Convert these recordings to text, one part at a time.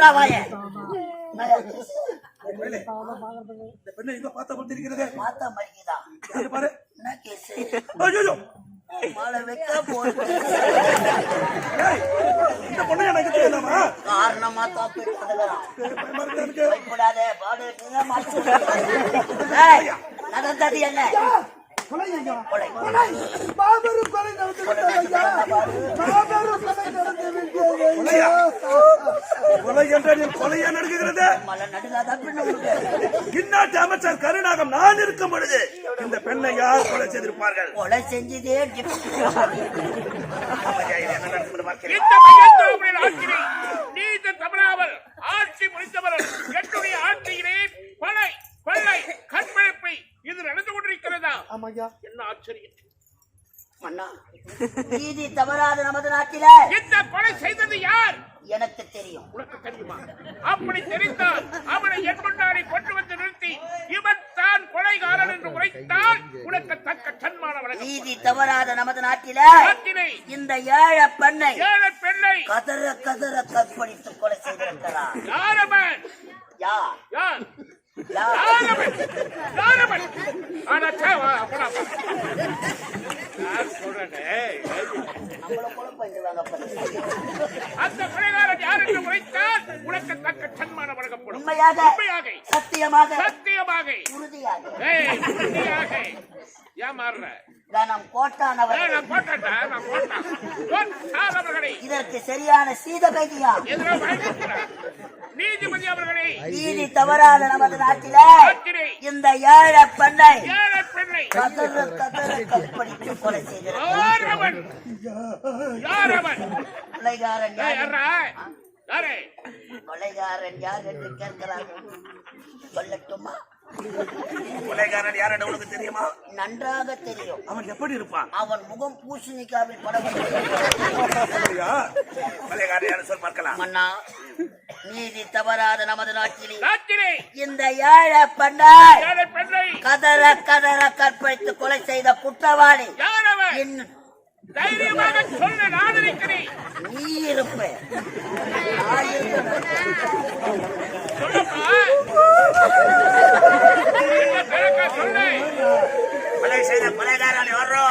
மூடா வாய பெண்ணை இங்க பார்த்தா கொண்டிருக்கிறது பார்த்தா மரிக்குதா பாரு என்ன கேஸ் ஐயோ மாலை வைக்க போட்டு இந்த பொண்ணு எனக்கு தெரியாதா காரணமா தாப்பு பயப்படாதே பாடு நடந்தது என்ன மாபெரும் கொலை கொலை என்ற கொலையா நடக்கிறது இந்நாட்டு அமைச்சர் கருணாகம் நான் இருக்கும் பொழுது இந்த பெண்ணை யார் கொலை செய்திருப்பார்கள் கொலை செஞ்சதே தமிழாமல் ஆட்சி முடித்தவர் என்னுடைய ஆட்சியிலே கொலை கொள்ளை கற்பழிப்பை இது நடந்து கொண்டிருக்கிறதா என்ன ஆச்சரியம் மன்னா நீதி தவறாத நமது நாட்டில இந்த கொலை செய்தது யார் எனக்கு தெரியும் உனக்கு தெரியுமா அப்படி தெரிந்தால் அவனை என் முன்னாடி கொண்டு வந்து நிறுத்தி இவன் தான் கொலைகாரன் என்று உரைத்தால் உனக்கு தக்க சன்மானம் வழங்கும் நீதி தவறாத நமது நாட்டில இந்த ஏழை பெண்ணை கதற கதற கற்பழித்து கொலை செய்திருக்கிறார் யார் அவன் யார் யார் அந்த கொலைகாரன் யார் என்று உரைத்தால் உனக்கு தக்க சன்மானம் வழங்கப்படும் உண்மையாக சத்தியமாக சத்தியமாக உறுதியாக ஏமாறுற இதற்கு சரியான சீத கைதியா நீதிபதி அவர்களே நீதி தவறாத நமது நாட்டில இந்த ஏழை பெண்ணை கதற கதற கற்பழித்து கொலை செய்கிறார் கொலைகாரன் யார் என்று கேட்கிறார்கள் சொல்லட்டுமா கொலைகாரன் யார் என்று உனக்கு தெரியுமா நன்றாக தெரியும் அவன் எப்படி இருப்பான் அவன் முகம் பூசணிக்காவில் படம் கொலைகாரன் யார் சொல் பார்க்கலாம் மன்னா நீதி தவறாத நமது நாட்டிலே இந்த ஏழை பெண்ணை கதற கதற கற்பழித்து கொலை செய்த குற்றவாளி தைரியமாக சொல்ல நான் இருக்கிறேன் நீ இருப்ப கொலை செய்த கொலைகாரன் யாரோ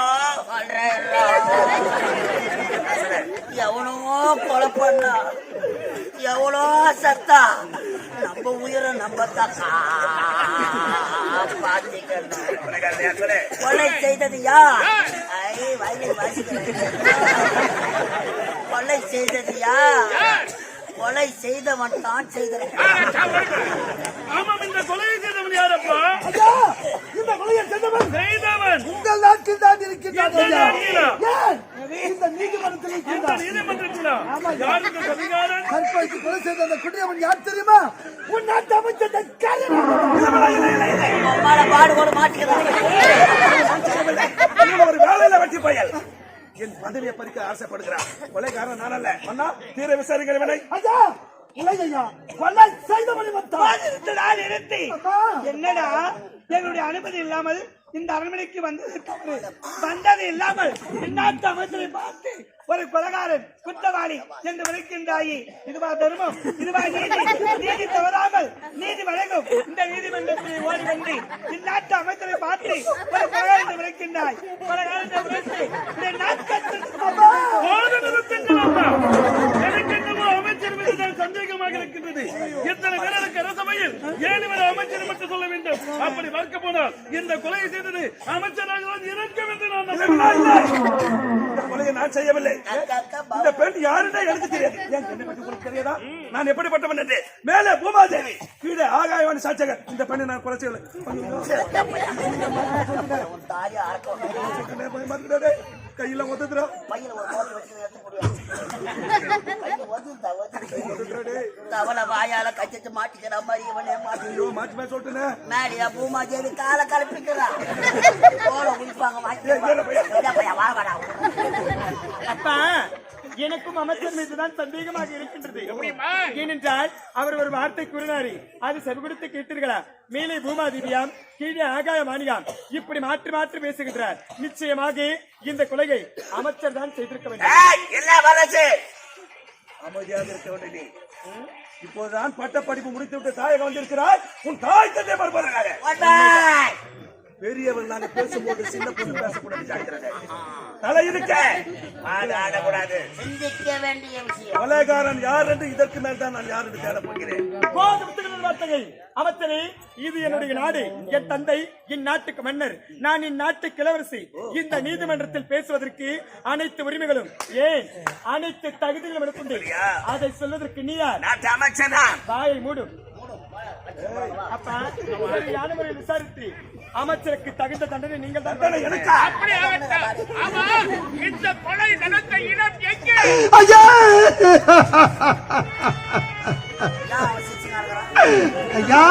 எவனோ கொலை பண்ணா எவ்வளோ சத்தா நம்ம உயிரை நம்பத்தான் கொலை செய்தது யார் கொலை செய்தது யார் கொலை செய்தவன் தான் செய்தவன் இந்த கொலையை செய்தவன் யாரப்பா இந்த கொலையை செய்தவன் உங்கள் நாட்டில் தான் இருக்கின்றார் இந்த நீதிமன்றத்தில் கற்பழித்து கொலை செய்த அந்த குடியவன் யார் தெரியுமா உன் நாட்டு அமைச்சர் பாடுபோடு மாட்டுகிறான் ஒரு வேலையில வச்சு பயல் என் பதவியை பறிக்க ஆசைப்படுகிறான் கொலைகாரன் நான் அல்ல அண்ணா தீர விசாரிக்கிறவனை என்னடா எங்களுடைய அனுமதி இல்லாமல் இந்த அரண்மனைக்கு வந்தது இல்லாமல் இந்நாட்டு அமைச்சரை பார்த்து ஒரு கொலைகாரன் குற்றவாளி என்று விளைக்கின்றாயி இதுவா தர்மம் இதுவா நீதி நீதி தவறாமல் நீதி வழங்கும் இந்த நீதிமன்றத்தில் ஓடி வந்து இந்நாட்டு அமைச்சரை பார்த்து ஒரு கொலைகாரன் என்று விளைக்கின்றாய் கொலைகாரன் என்று விளைத்து இந்த நாட்கள் அமைச்சர் மீது சந்தேகமாக இருக்கின்றது எத்தனை பேருக்கு அரசவையில் 7 பேர் அமைச்சர் மட்டும் சொல்ல வேண்டும் அப்படி பார்க்க போனால் இந்த கொலையை செய்தது அமைச்சராக இறக்கம் என்று நான் கொலையை நான் செய்யவில்லை இந்த பெண் யாருன்னா எனக்கு தெரியாது என்னை பற்றி உங்களுக்கு தெரியாதா நான் எப்படிப்பட்டவன் என்று மேலே பூமாதேவி கீழே ஆகாயவாணி சாட்சியர் இந்த பெண்ணை நான் கொலை செய்யவில்லை கையில ஒதுக்குறா தவளை வாயால கச்சிட்டு மாட்டிக்கிற மாதிரி இவனே மாட்டி சொல்லிட்டேன் மேலியா பூமாதேவி கால கலப்பிக்கிறான் அப்பா எனக்கும் அமைச்சர் மீதுதான் சந்தேகமாக இருக்கின்றது ஏனென்றால் அவர் ஒரு வார்த்தை கூறினாரு அது செவிகொடுத்து கேட்டீர்களா மேலே பூமாதேவியாம் கீழே ஆகாய மாணியாம் இப்படி மாற்றி மாற்றி பேசுகின்றார் நிச்சயமாக இந்த கொலையை அமைச்சர் தான் செய்திருக்க வேண்டும் அமைதியாக இருக்க வேண்டும் இப்போதுதான் பட்ட படிப்பு முடித்து விட்டு தாயகம் வந்திருக்கிறாய். உன் தாய் தந்தை மறுபடியாக ஓட்டாய். பெரியவர் நாங்க பேசும்போது சின்ன பொண்ணு பேசக்கூடாது. ஜாக்கிரதை. தலை இருக்க ஆடக்கூடாது. சிந்திக்க வேண்டிய விஷயம். கொலைகாரன் யார் என்று இதற்கு மேல் தான் நான் யார் என்று தேட போகிறேன். அமைச்சரே, இது என்னுடைய நாடு. என் தந்தை இந்நாட்டுக்கு மன்னர், நான் இந்நாட்டுக்கு இளவரசி. இந்த நீதிமன்றத்தில் பேசுவதற்கு அனைத்து உரிமைகளும், ஏன் அனைத்து தகுதிகளும் எடுத்துண்டு. அதை சொல்வதற்கு நீ யார்? நாட்டு அமைச்சனா? வாயை மூடும். அப்பா, சரியான முறையில் விசாரித்து அமைச்சருக்கு தகுந்த தண்டனை நீங்கள் தான். எனக்கு அப்படி ஆகட்டும். ஆமா, இந்த கொலை நடந்த இடம் எங்கே? ஐயா யார் வசிச்சுங்க இருக்கிறான்? ஐயா,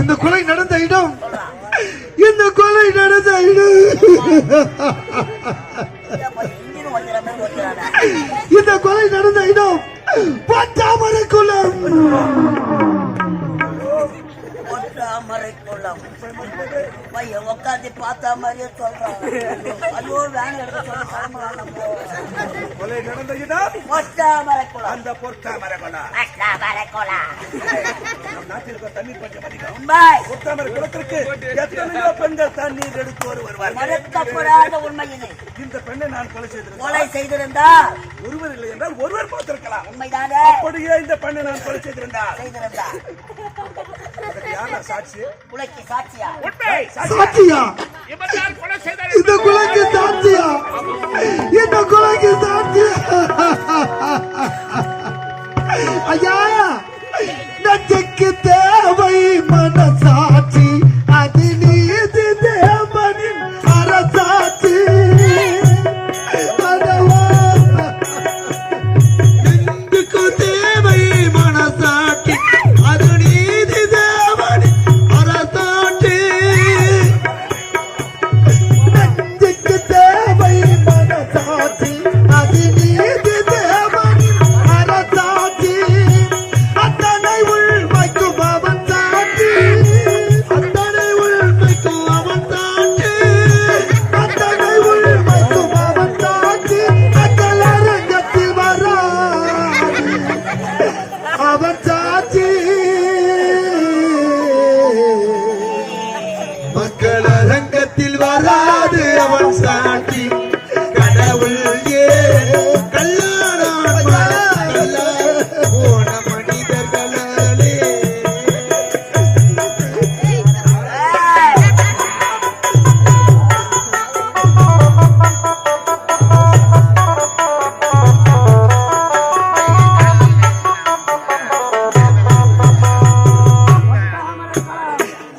இந்த கொலை நடந்த இடம், இந்த கொலை நடந்த இடம், இன்ஜின் வந்துற மாதிரி வந்துறானே. இந்த கொலை நடந்த இடம் பட்டாமரை குளம். மறைக்குள்ளம் பையன் உட்காந்து பார்த்தா மாதிரியே சொல்றான். ஐயோ வேன் எடுக்க சொல்ல கிளம்பலாம். கொலை நடந்த இடம் மறைக்குள்ளம். அந்த பொற்றாமரை குளம். நம் நாட்டிற்கு தண்ணீர் பஞ்சம் அதிகம். உண்மை பொற்றாமரை குளத்திற்கு எத்தனையோ பெண்கள் தண்ணீர் எடுத்து வருவார்கள். மறுக்கப்படாத உண்மை இது. இந்த பெண்ணை நான் கொலை செய்திருந்தேன். கொலை செய்திருந்தா ஒருவர் இல்லை என்றால் ஒருவர் பார்த்திருக்கலாம். உண்மைதானே? அப்படியே இந்த பெண்ணை நான் கொலை செய்திருந்தார். செய்திருந்தா அதுக்கு யாரா சாட்சி? உலகி சாட்சியா? உண்மை. சாட்சியா? இவன் தான் கொலை செய்தார். இந்த கொலைக்கு சாட்சியா? இந்த கொலைக்கு சாட்சியா? ஐயா, நெஞ்சுக்கு தேவை மனசாட்சி, அது நீதி தேவனின் அரசாட்சி. நெஞ்சுக்கு தேவை மனசாட்சி, அது நீதி தேவனின் அரசாட்சி. நெஞ்சுக்கு தேவை மனசாட்சி, அது நீதி தேவனின் அரசாட்சி. அத்தனை உள்மைக்கும் அவன் சாட்சி, அத்தனை உள்மைக்கும் அவன் சாட்சி, அத்தனை உள்மைக்கும் அவன் சாட்சி. மக்கள் அரங்கத்தில் வராது அவன் சாட்சி, மக்கள் அரங்கத்தில் வராது அவன் சாட்சி. கடவுள் ஏன் கல்லானான் போன மனிதர்களே.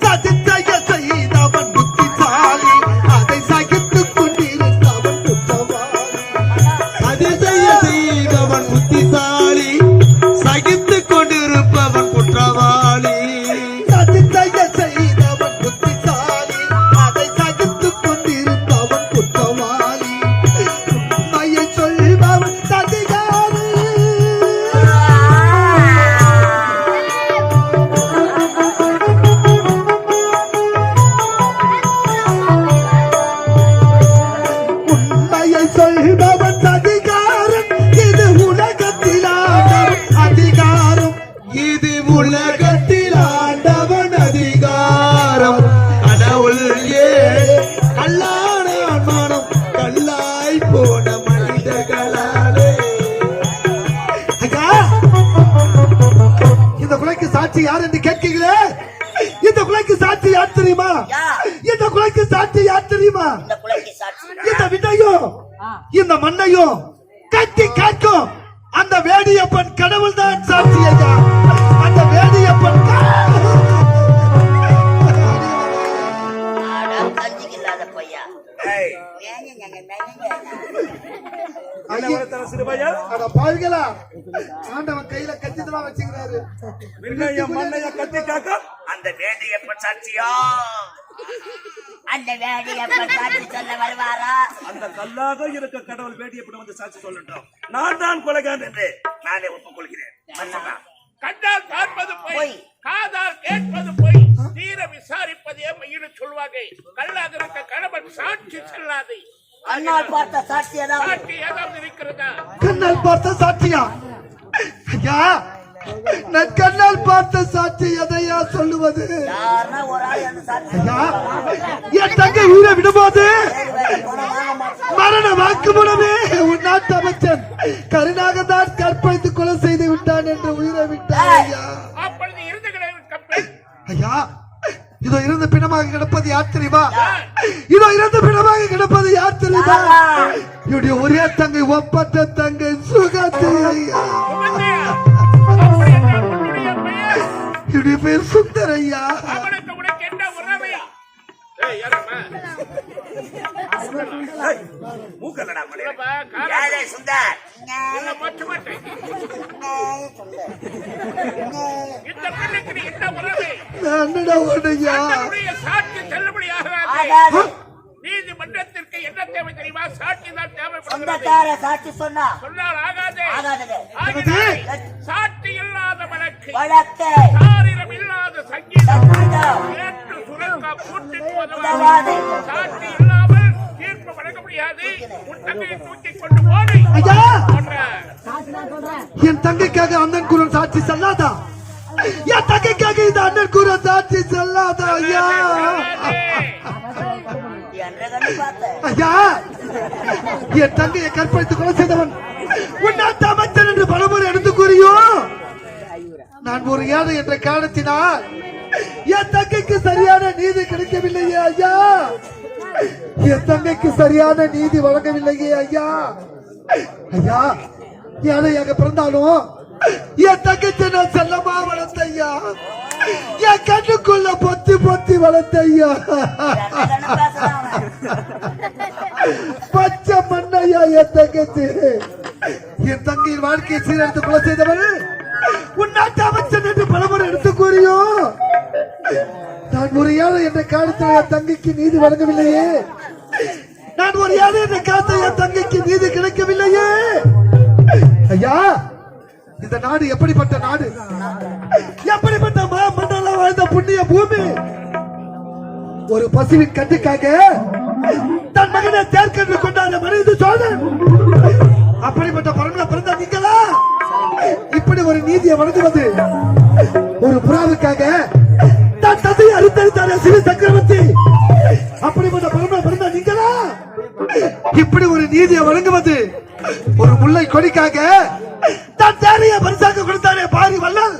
சதித்தைய செய்தவன் புத்திசாலி, அதை சகித்துக் கொண்டிருந்தவன் குற்றவாளி. அதிசய செய்தவன் புத்திசாலி, சகித்துக் கொண்டிருப்பவன் குற்றவாளி. அதிசய செய்தவன் புத்திசாலி, அதை சகித்துக் கொண்டிருப்பவன் குற்றவாளி. உண்மையை சொல்பவன் சதிகாரி. உண்மையை சொல்பவன் அதிகாரம், இது உலகத்தில் ஆண்டவன் அதிகாரம், இது உலகத்தில் ஆண்டவன் அதிகாரம். கடவுள் ஏன் கல்லானான் மனம், கல்லாய் போன மனிதர்களாலே. ஐயா, இந்த கொலைக்கு சாட்சி யார் என்று கேட்கிறீர்களே? இந்த கொலைக்கு சாட்சி யார் தெரியுமா? யார்? இந்த கொலைக்கு சாட்சி யார் தெரியுமா? இந்த கொலைக்கு சாட்சி இந்த விண்ணையும் இந்த மண்ணையும் கட்டி காக்கும் அந்த வேடியப்பன் கடவுள் தான் சாட்சி. ஐயா, அந்த வேடியப்பன் கஞ்சிக்கு இல்லாத பையா. ஏய், என்ன வளர்த்தன சிறுபையா? அட பாவிகளா, ஆண்டவன் கையில கத்திதான் வச்சுக்கிறாரு. விண்ணைய மண்ணைய கத்தி காக்க அந்த வேண்டியப்ப சாட்சியா? அந்த வேலையை சாட்சி சொல்ல வருவாரா? அந்த கல்லாக இருக்க கடவுள் வேண்டியப்பட வந்து சாட்சி சொல்லட்டும். நான் தான் கொலைகாரன் என்று நானே ஒப்புக்கொள்கிறேன். மன்னனா, கண்ணால் பார்ப்பது பொய், பொய். காதால் கேட்பது பொய், தீர விசாரிப்பதே மெய்னு சொல்வாங்க. கல்லாக இருக்க கணவன் சாட்சி செல்லாது. அண்ணால் பார்த்த சாட்சி ஏதாவது? சாட்சி ஏதாவது இருக்கிறதா? கண்ணால் பார்த்த சாட்சியா? ஐயா, நான் கண்ணால் பார்த்த சாட்சி எதையா சொல்லுவது? யாருன்னா ஒரு ஆள் அந்த சாட்சி ஐயா, என் தங்கை உயிரை விடும்போது மரண வாக்குமூலமே உன் நாட்டு அமைச்சர் கருணாக தான் கற்பழித்து கொலை செய்து விட்டான் என்று உயிரை விட்டான் ஐயா. அப்பொழுது இருந்து கப்பல் ஐயா, இதோ இருந்து பிணமாக கிடப்பது யார் தெரியுமா? இதோ இருந்து பிணமாக கிடப்பது யார் தெரியுமா? என்னுடைய ஒரே தங்கை, ஒப்பற்ற தங்கை சுகந்தி ஐயா. அப்படி என்றால் உன்னுடைய பெயர்? என்னுடைய பேர் சுந்தர் ஐயா. அவனுக்கு உனக்கு என்ன உறவு? ஏய், யாரம்மா? மூக்கல்லடா மணி. இல்லப்பா, காரணம் யாரே சுந்தர் இல்ல, மாற்ற மாட்டேன். இந்த பெண்ணுக்கு நீ என்ன உறவு? நான் என்னடா உன்னையா? தன்னுடைய சாட்சி செல்லுபடியாகாது. ஆகாது. நீதிமன்றத்திற்கு என்ன தேவை தெரியுமா? சாட்சி தான் தேவைப்படுகிறது. சொந்தக்கார சாட்சி சொன்னா சொன்னால் ஆகாது. ஆகாதது. ஆகினால் சாட்சி இல்லாத வழக்கு, வழக்கை சாரிரம் இல்லாத சங்கீதம், சங்கீதம் ஏற்று சுரக்க கூட்டிட்டு உதவாது. சாட்சி இல்லாமல் தீர்ப்பு வழங்க முடியாது. உன் தங்கையை தூக்கிக் கொண்டு போடு. ஐயா, போன்ற என் தங்கைக்காக அண்ணன் குரல் சாட்சி செல்லாதா? என் தங்கைக்காக இந்த அண்ணன் குரல் சாட்சி செல்லாதா ஐயா? என்ற கண்டு பார்த்தேன் ஐயா, என் தங்கையை கற்பழித்து கொலை செய்தவன் உன் நாட்டு அமைச்சர் என்று பலமுறை எடுத்து கூறியோ, நான் ஒரு ஏழை என்ற காரணத்தினால் என் தங்கைக்கு சரியான நீதி கிடைக்கவில்லையே ஐயா. என் தங்கைக்கு சரியான நீதி வழங்கவில்லையே ஐயா. ஐயா, ஏழையாக பிறந்தாலும் என் தங்கச்சி நான் செல்லமா வளர்த்த ஐயா. என் கண்ணுக்குள்ள பொத்தி பொத்தி வளர்த்த ஐயா. பச்சை மண்ணையா என் தங்கச்சி. என் தங்கையின் வாழ்க்கையை சீரழித்து கொலை செய்தவன் உன் நாட்டு அமைச்சன் என்று பலமுறை எடுத்து கூறியோ, நான் ஒரு ஏழை என்ற காலத்தில் என் தங்கைக்கு நீதி வழங்கவில்லையே. நான் ஒரு ஏழை என்ற காலத்தில் என் தங்கைக்கு நீதி கிடைக்கவில்லையே. ஐயா, இந்த நாடு எப்படிப்பட்ட நாடு? எப்படிப்பட்ட மண்டலம் வாழ்ந்த புண்ணிய பூமி? ஒரு பசுவின் கட்டுக்காக தன் மகனை தேர்க்கென்று கொண்டாட மனித சோழன். அப்படிப்பட்ட பரம்பரை பிறந்த நீங்களா இப்படி ஒரு நீதியை வழங்குவது? ஒரு புறாவுக்காக தன் தந்தையை அறுத்தறித்தார சிவ சக்கரவர்த்தி. அப்படிப்பட்ட பரம்பரை பிறந்த நீங்களா இப்படி ஒரு நீதியை வழங்குவது? ஒரு முல்லை கொடிக்காக தன் தேவையை பரிசாக கொடுத்தாரே பாரி வள்ளல்.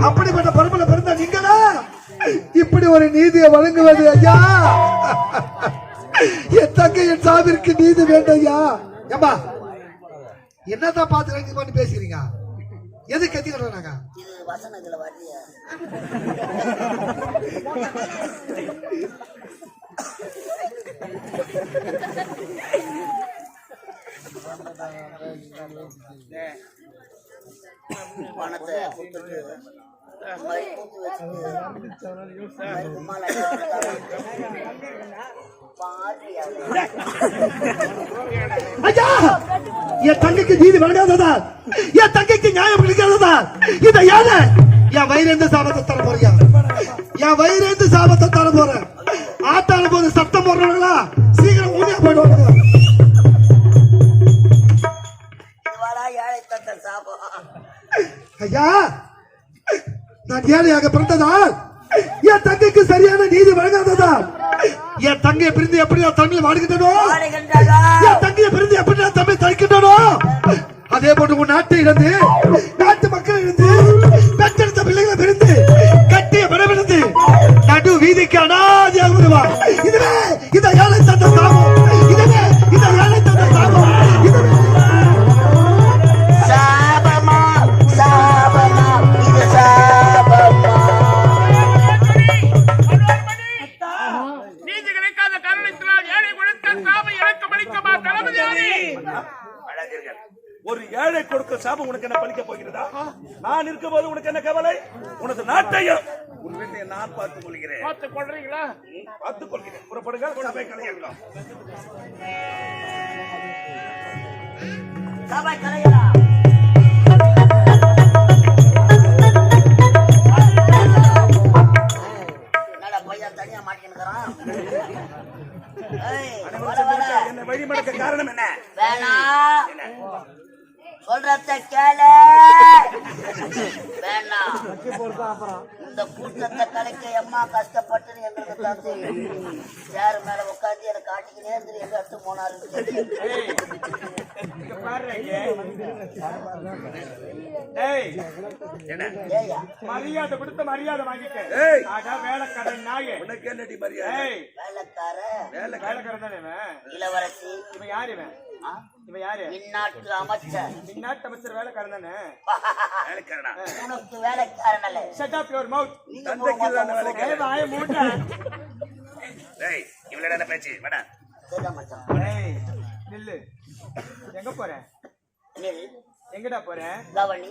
அப்படிப்பட்ட பரம்பரை பிறந்த நீங்களா இப்படி ஒரு நீதியை வழங்குவது? ஐயா, என் தங்கையின் சாவிற்கு நீதி வேண்டும் ஐயா. ஏம்பா, என்னதான் பார்த்து ரெண்டு பண்ணி பேசுறீங்க? எது கத்திக்கிட்டு நாங்க? இது வசனங்களை வழியா பணத்தை கொடுத்துட்டு மாதிரி தூக்கி வச்சுட்டு மருமலை பாரியா ஐயா, என் தங்கைக்கு நீதி வழங்காததால், என் தங்கைக்கு நியாயம் கிடைக்காததால் இந்த ஏழை என் வயிறு சாபத்தை தர போறியா? என் வயிறு சாபத்தை தர போறேன். ஆட்டான போது சத்தம் போடுறாங்களா சீக்கிரம் ஊதியா போயிடுவாங்க. இதுவாடா ஏழை தந்த சாபம். ஐயா, நான் ஏழையாக பிறந்ததால் என் தங்கைக்கு சரியான நீதி வழங்காததால் என் தங்கையை பிரிந்து எப்படி நான் தமிழ் வாடுகின்றனோ, என் தங்கையை பிரிந்து எப்படி நான் தமிழ் தடுக்கின்றனோ, அதே போன்று உன் நாட்டை இழந்து நாட்டு மக்கள் இழந்து பெற்றெடுத்த பிள்ளைகளை பிரிந்து கட்டிய படவிழுந்து நடு வீதிக்கு அனாதியாக வருவார். இதுவே இந்த ஏழை தந்த சாபம். இதுவே இந்த ஏழை தந்த சாபம். இதுவே சாபமா சாபமா இது சாபமா. நீதி கிடைக்காத காரணத்தினால் ஏழை கொடுத்த சாபை இழக்க மளிக்கமா தளபதியாரி? ஒரு ஏழை கொடுக்க சாபம் உனக்கு என்ன பலிக்க போகிறதா? நான் இருக்கும்போது உனக்கு என்ன கவலை? உனது நாட்டையும் உன் வீட்டை நான் பார்த்துக் கொள்கிறேன். பார்த்துக் கொள்றீங்களா? பார்த்துக் கொள்கிறேன். புறப்படுங்கள், சபை கலையலாம். சபை கலையலாம். என்னடா பையன் தனியா மாட்டிக்கிறான்? என்னை என்னை வழிமடக்க காரணம் என்ன? வேணாம் சொல்றத கேளு. வேணாம், இந்த கூட்டத்தை கலைக்க எம்மா கஷ்டப்பட்டு எங்களுக்கு தந்து யாரு மேல உட்காந்து எனக்கு காட்டிக்கினே இருந்து எங்க எடுத்து போனாரு. மரியாதை கொடுத்த மரியாதை வாங்கிக்க. வேலைக்கார நாயே உனக்கு என்னடி மரியாதை? வேலைக்காரன் தானே இளவரசி. இவன் யாரு? இவன் யாரு? இந்நாட்டு அமைச்சர். இந்நாட்டு அமைச்சர் வேலைக்காரன் தானே? வேலைக்காரனா? உனக்கு வேலைக்காரன் அல்ல. Shut up your mouth. வாயை மூடு. டேய் இவளடா என்ன பேச்சு? வாடா. சரிடா மச்சான். டேய் நில்லு. எங்க போற? நில். எங்கடா போற? கவனி.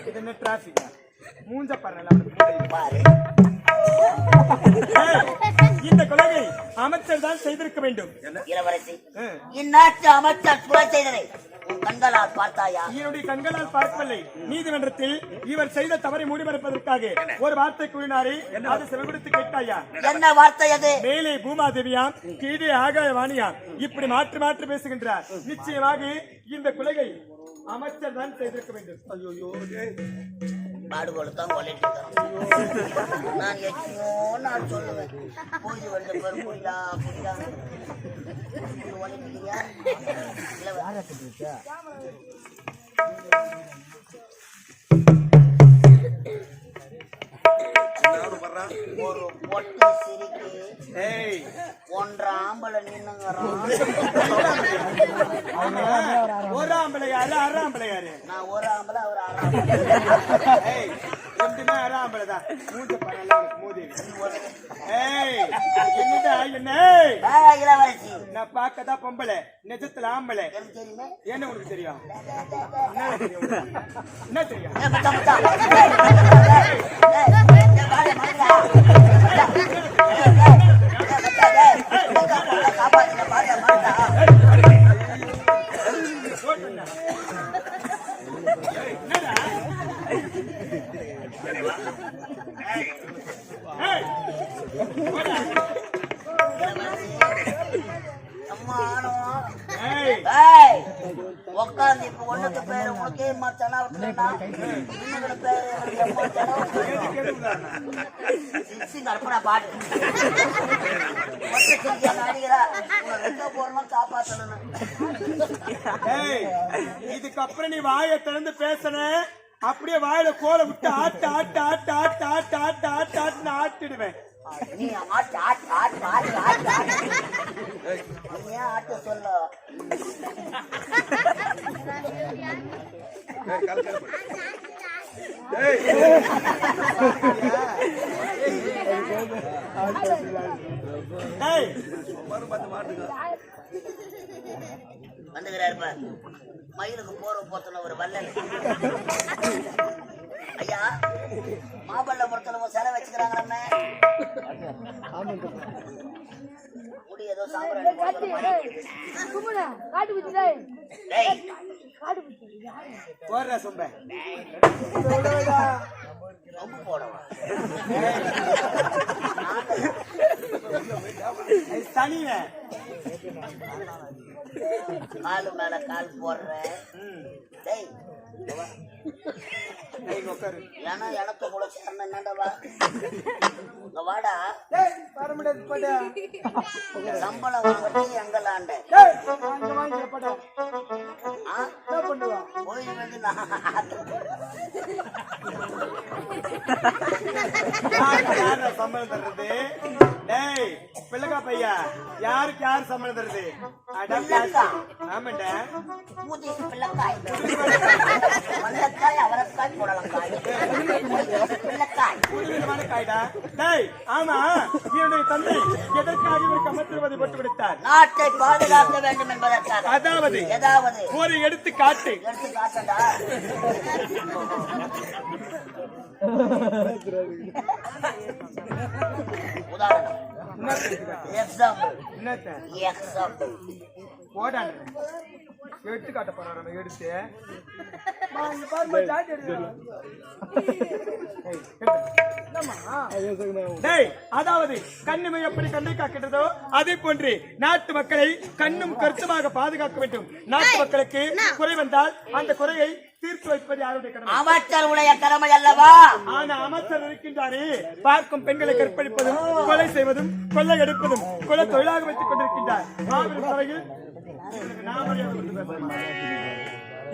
இது என்ன டிராபிக்? மூஞ்ச பாருங்க பாரு. இந்த கொலையை அமைச்சர் தான் செய்திருக்க வேண்டும். இளவரசி, இந்நாட்டு அமைச்சர் கொலை செய்ததை கண்களால் பார்த்தாயா? என்னுடைய கண்களால் பார்க்கவில்லை. நீதிமன்றத்தில் இவர் செய்த தவறை மூடிமறைப்பதற்காக ஒரு வார்த்தை கூறினாரே, அது செவிகொடுத்து கேட்டாயா? என்ன வார்த்தை அது? மேலே பூமாதேவியாம், கீழே ஆகாயவாணியாம், இப்படி மாற்றி மாற்றி பேசுகின்றார். நிச்சயமாக இந்த கொலையை அமைச்சர் தான் செய்திருக்க வேண்டும். ஐயோ பாடுபடுத்தான் நான் எத்தனையோ நான் சொல்லுவேன். போய் வந்து பொறுமையா புரியா ஒரு பொட்டு சிரிக்கு ஒன்றரை ஆம்பளை நின்னுங்கிறான். ஒரு ஆம்பளை யாரு? அரை ஆம்பளை யாரு? நான் ஒரு ஆம்பளை, அவர் அரை ஆம்பளை தான். இளவரசி, நான் பார்க்கதான் பொம்பளை, நிஜத்துல ஆம்பளை. என்ன உனக்கு தெரியும்? என்ன தெரியும்? உட்காந்து இப்ப ஒண்ணுக்கு பேரு உனக்கே பேரு பாட்டு காப்பாத்தணும். இதுக்கப்புறம் நீ வாயை திறந்து பேசன, அப்படியே வாயில கோலை விட்டு ஆட்டு ஆட்டு ஆட்டு ஆட்டு ஆட்டு ஆட்டு ஆட்டு ஆட்டுன்னு ஆட்டிடுவேன். நீ ஆட்டு ஆட்டு ஆட்டு ஆட்டு ஆட்டு ஆட்டு ஏன் ஆட்டு சொல்ல? வந்துகிறாரு மயிலுக்கு போற போத்தன ஒரு வல்லல். ஐயா, மாமல்லபுரத்துல சிலை வச்சுக்கிறாங்க. நம்ம முடி ஏதோ சாப்பிட போடுற சொம்ப போடவா தனிய காலு மேல கால் போடுற. ஏன்னா எனக்கு கூட சேர்ந்த என்னண்டவா வாடா சம்பளம் வாங்கறது எங்கலாண்ட போய் வந்து சம்பளம் தர்றது? டேய் பிள்ளைக்கா பையா, யாருக்கு யாரு சம்பளம் தருது? ஆமாண்டா, பிள்ளைக்காய் அவரக்காய் புடலங்காய் பிள்ளைக்காய் காய்டா. டேய் ஆமா, என்னுடைய தந்தை எதற்காக இவருக்கு அமைச்சரவை போட்டு விடுத்தார்? நாட்டை பாதுகாக்க வேண்டும் என்பதற்காக. அதாவது ஏதாவது ஒரு எடுத்து காட்டு. எடுத்து காட்டடா. உதாரணம், எக்ஸாம்பிள். எக்ஸாம்பிள் போடாங்க. எடுத்து காட்ட போறோம். நம்ம எடுத்து டேய், அதாவது கண்ணிமை எப்படி கண்ணை காக்கின்றதோ அதே போன்று நாட்டு மக்களை கண்ணும் கருத்துமாக பாதுகாக்க வேண்டும். நாட்டு மக்களுக்கு குறை வந்தால் அந்த குறையை தீர்த்து வைப்பது யாருடைய கடமை? அமைச்சருடைய கடமை அல்லவா? ஆனா அமைச்சர் இருக்கின்றாரே, பார்க்கும் பெண்களை கற்பழிப்பதும் கொலை செய்வதும் கொள்ளை எடுப்பதும் கொலை தொழிலாக வைத்துக் கொண்டிருக்கின்றார். மாபெரும் சபையில்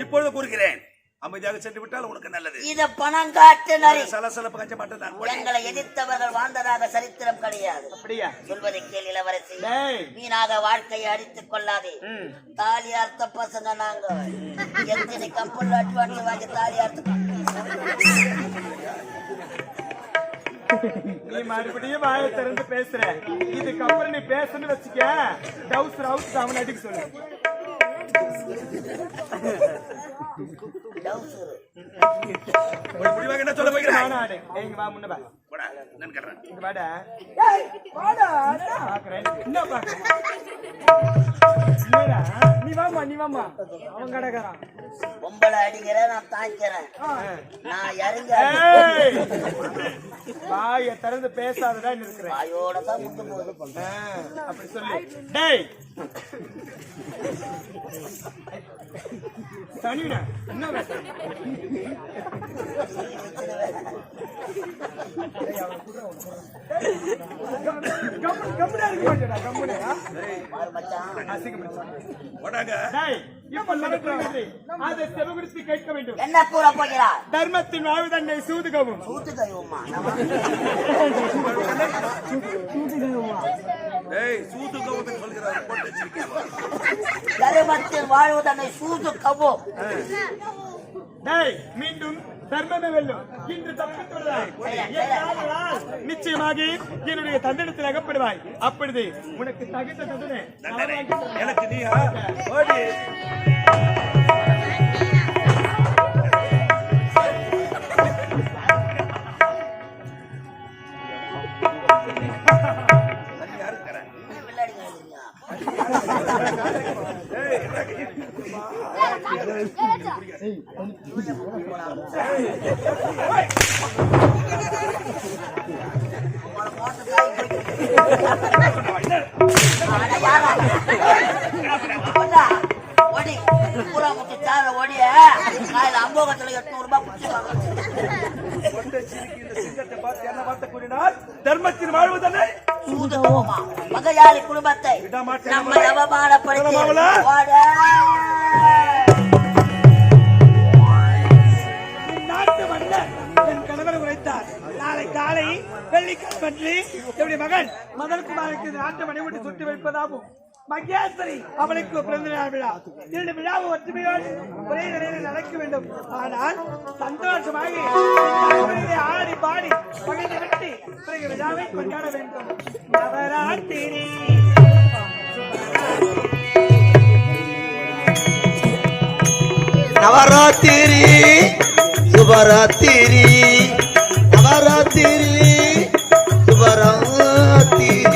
இப்பொழுது கூறுகிறேன், அமைதியாக சென்று விட்டால் உனக்கு நல்லது. இது பணம் காட்டு நரி. சலசலப்பு கஞ்ச மாட்டேன் நான். எங்களை எதிர்த்தவர்கள் வாழ்ந்ததாக சரித்திரம் கிடையாது. அப்படியா? சொல்வதை கேள் இளவரசி. டேய், வீணாக வாழ்க்கையை அடித்துக் கொள்ளாதே. தாலி அர்த்த பசங்க நாங்க எத்தனை கப்பல் அட்வான்ஸ் வாங்கி தாலி அர்த்த நீ மறுபடியும் வாயை திறந்து பேசுற. இதுக்கப்புறம் நீ பேசணும்னு வச்சுக்க, டவுசர் அவுட் அவன் அடிக்க சொல்லு. ஒரு முடிவாக என்ன சொல்ல போகிறேன்? நானாடு. எங்க வா, முன்ன வா. போடா, நான் கேட்கிறேன். இங்க வாடா. பாக்குறேன். என்ன பாக்குறேன்? என்னடா? நீ வாமா. அவன் கடைக்காரன். பொம்பளை அடிக்கிறேன், நான் தாய்க்கிறேன். நான் இறங்க வாயை திறந்து பேசாதடா இருக்கிறேன். வாயோட தான் முட்டு போகுது. அப்படி சொல்லு. டேய் சனிடா, என்ன பேசுற? கம்முனா இருக்க மாட்டேடா, கம்முனா. பாரு மச்சான், போடாங்க. டேய், இப்ப நடக்கிறது அதை செவிகுடுத்து கேட்க வேண்டும். என்ன கூற போகிறார்? தர்மத்தின் வாழ்வு தன்னை சூதுகவும் சூத்து கையுமா? ஏய், சூது கவுன்னு சொல்கிறார். போட்டு வச்சிருக்கீங்க. தர்மத்தில் வாழ்வதனை சூது கவோ. டேய், மீண்டும் தர்மமே வெல்லும். இன்று தப்பித்துள்ளாய். நிச்சயமாக என்னுடைய தண்டனத்தில் அகப்படுவாய். அப்பொழுது உனக்கு தகுந்த தண்டனை எனக்கு நீயா? ஓடி. தர்மத்தின் வாழ்வதனை மகையாளி குடும்பத்தை நம்ம அவமானப்படுத்தி நாட்டு மன்னர் என் கணவர் உரைத்தார். நாளை காலை வெள்ளிக்கிழமை என்னுடைய மகன் மதன்குமாருக்கு நாட்டு மணிமுடி சுட்டி வைப்பதாகும். மகேஸ்வரி அவளுக்கு பிறந்த நாள் விழா. இரண்டு விழாவும் ஒற்றுமையோடு ஒரே நிலையில் நடக்க வேண்டும். ஆனால் சந்தோஷமாக ஆடி பாடி பகிர்ந்து வெட்டி பிறகு விழாவை கொண்டாட வேண்டும். நவராத்திரி நவராத்திரி சுபராத்திரி நவராத்திரி சுபராத்திரி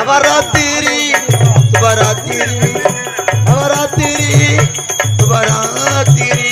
நவராத்திரி சுபராத்திரி நவராத்திரி சுபராத்திரி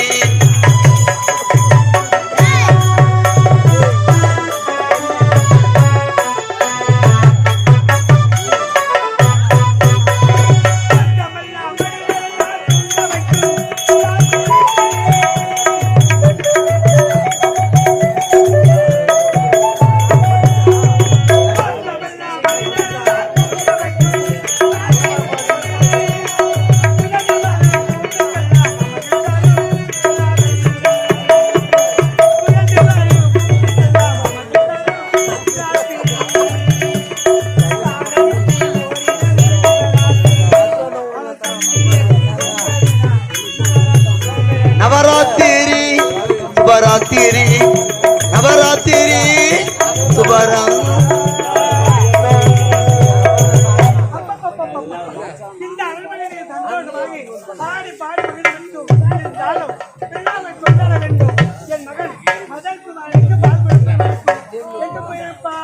நவராத்திரி சுபராத்திரி நவராத்திரி சுபரா இந்த அரண்மனையை சந்தோஷமாகி பாடி பாடி மகிழ்ந்தும் இருந்தாலும் பெண்ணாமை கொண்டாட வேண்டும். என் மகன் மதன் குமாருக்கு பால் கொடுக்க வேண்டும். எங்கு போயிருப்பா